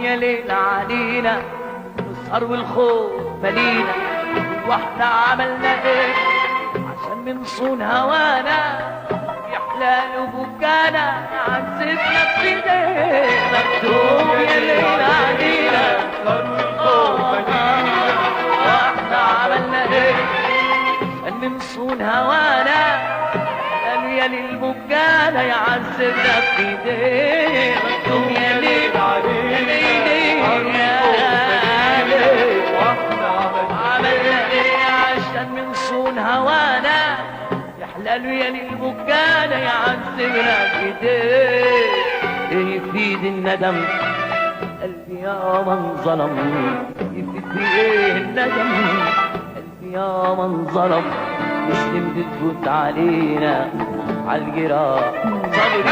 يا ليل علينا السهر والخوف مالينا، واحنا عملنا ايه عشان من صون هوانا يحلال وبكانا عذبنا بايدينا. مكتوب يا ليل علينا السهر والخوف مالينا، واحنا عملنا ايه عشان من صون هوانا قالوا يا ليل بكانا يعذبنا بايدينا. مكتوب يا ليل علينا من صون هوانا يحلالوا يا للبكانا يعذبنا بايديه. ايه يفيد الندم قلبي يا من ظلم، يفيد ايه الندم قلبي يا من ظلم، مسلم بتفوت علينا عالجراح صبري